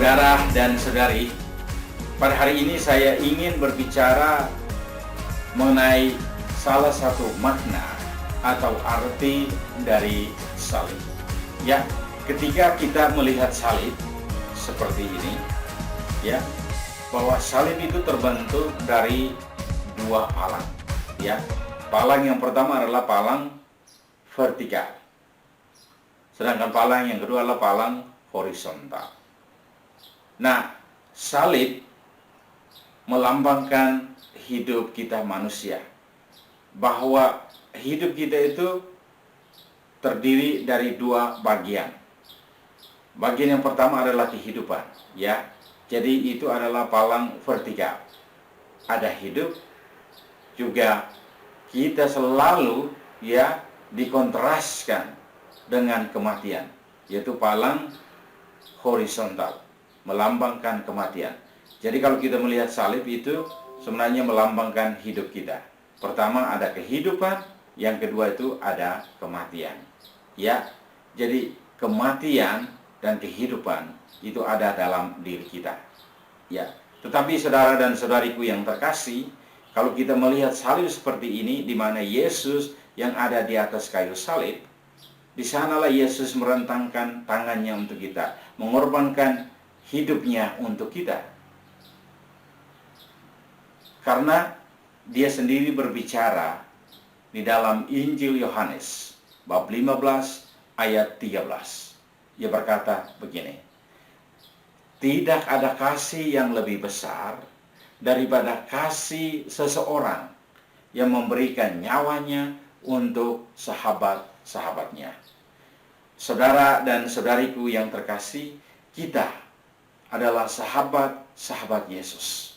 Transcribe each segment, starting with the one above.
Saudara dan saudari, pada hari ini saya ingin berbicara mengenai salah satu makna atau arti dari salib. Ya, ketika kita melihat salib seperti ini, ya, bahwa salib itu terbentuk dari dua palang. Ya, palang yang pertama adalah palang vertikal, sedangkan palang yang kedua adalah palang horizontal. Nah, salib melambangkan hidup kita manusia, bahwa hidup kita itu terdiri dari dua bagian. Bagian yang pertama adalah kehidupan, ya. Jadi itu adalah palang vertikal. Ada hidup, juga kita selalu ya dikontraskan dengan kematian, yaitu palang horizontal, melambangkan kematian. Jadi kalau kita melihat salib itu sebenarnya melambangkan hidup kita. Pertama ada kehidupan, yang kedua itu ada kematian. Ya, jadi kematian dan kehidupan itu ada dalam diri kita. Ya, tetapi saudara dan saudariku yang terkasih, kalau kita melihat salib seperti ini, di mana Yesus yang ada di atas kayu salib, di sanalah Yesus merentangkan tangannya untuk kita, mengorbankan hidupnya untuk kita. Karena dia sendiri berbicara di dalam Injil Yohanes bab 15 ayat 13. Ia berkata begini, "Tidak ada kasih yang lebih besar daripada kasih seseorang yang memberikan nyawanya untuk sahabat-sahabatnya." Saudara dan saudariku yang terkasih, kita adalah sahabat-sahabat Yesus.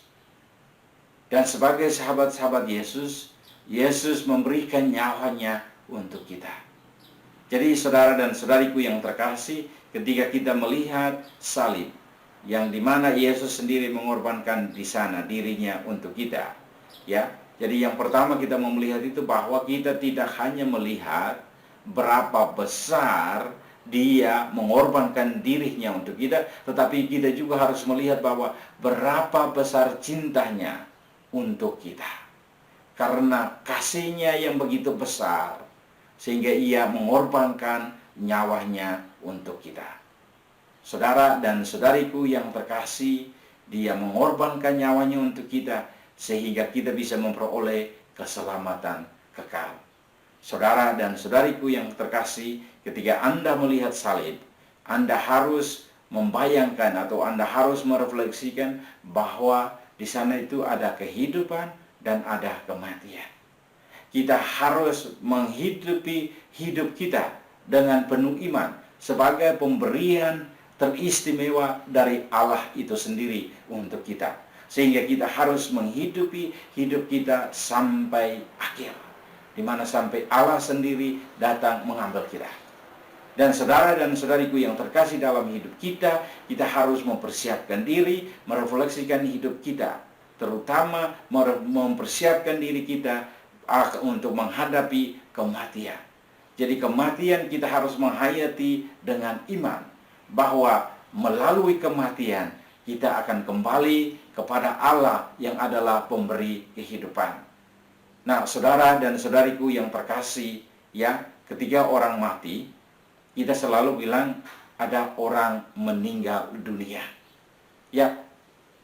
Dan sebagai sahabat-sahabat Yesus, Yesus memberikan nyawanya untuk kita. Jadi saudara dan saudariku yang terkasih, ketika kita melihat salib, yang dimana Yesus sendiri mengorbankan di sana dirinya untuk kita, ya. Jadi yang pertama kita mau melihat itu bahwa kita tidak hanya melihat berapa besar dia mengorbankan dirinya untuk kita, tetapi kita juga harus melihat bahwa berapa besar cintanya untuk kita. Karena kasihnya yang begitu besar, sehingga ia mengorbankan nyawanya untuk kita. Saudara dan saudariku yang terkasih, dia mengorbankan nyawanya untuk kita, sehingga kita bisa memperoleh keselamatan kekal. Saudara dan saudariku yang terkasih, ketika Anda melihat salib, Anda harus membayangkan atau Anda harus merefleksikan bahwa di sana itu ada kehidupan dan ada kematian. Kita harus menghidupi hidup kita dengan penuh iman sebagai pemberian teristimewa dari Allah itu sendiri untuk kita. Sehingga kita harus menghidupi hidup kita sampai akhir, di mana sampai Allah sendiri datang mengambil kita. Dan saudara dan saudariku yang terkasih dalam hidup kita, kita harus mempersiapkan diri, merefleksikan hidup kita, terutama mempersiapkan diri kita untuk menghadapi kematian. Jadi kematian kita harus menghayati dengan iman, bahwa melalui kematian kita akan kembali kepada Allah yang adalah pemberi kehidupan. Nah, saudara dan saudariku yang terkasih, ya, ketika orang mati, kita selalu bilang ada orang meninggal dunia. Ya,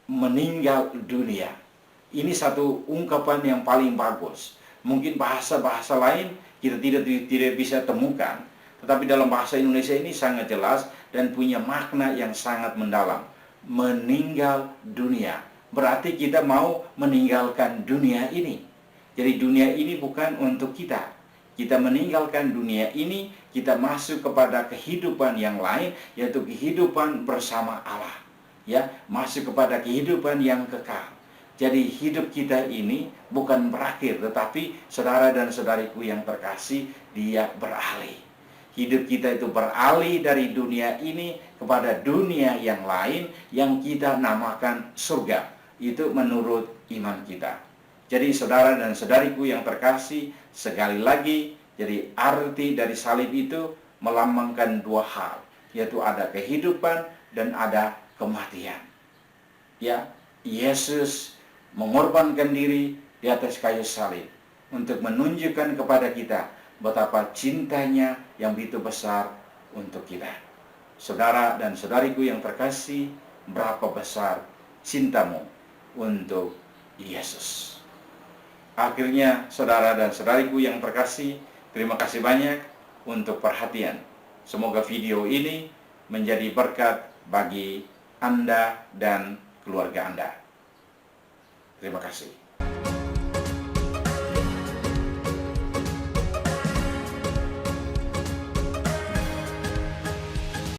meninggal dunia. Ini satu ungkapan yang paling bagus. Mungkin bahasa-bahasa lain kita tidak bisa temukan, tetapi dalam bahasa Indonesia ini sangat jelas dan punya makna yang sangat mendalam. Meninggal dunia. Berarti kita mau meninggalkan dunia ini. Jadi dunia ini bukan untuk kita. Kita meninggalkan dunia ini, kita masuk kepada kehidupan yang lain, yaitu kehidupan bersama Allah. Ya, masuk kepada kehidupan yang kekal. Jadi hidup kita ini bukan berakhir, tetapi saudara dan saudariku yang terkasih, dia beralih. Hidup kita itu beralih dari dunia ini kepada dunia yang lain yang kita namakan surga. Itu menurut iman kita. Jadi saudara dan saudariku yang terkasih, sekali lagi, jadi arti dari salib itu melambangkan dua hal, yaitu ada kehidupan dan ada kematian. Ya, Yesus mengorbankan diri di atas kayu salib untuk menunjukkan kepada kita betapa cintanya yang begitu besar untuk kita. Saudara dan saudariku yang terkasih, berapa besar cintamu untuk Yesus. Akhirnya, saudara dan saudariku yang terkasih, terima kasih banyak untuk perhatian. Semoga video ini menjadi berkat bagi Anda dan keluarga Anda. Terima kasih.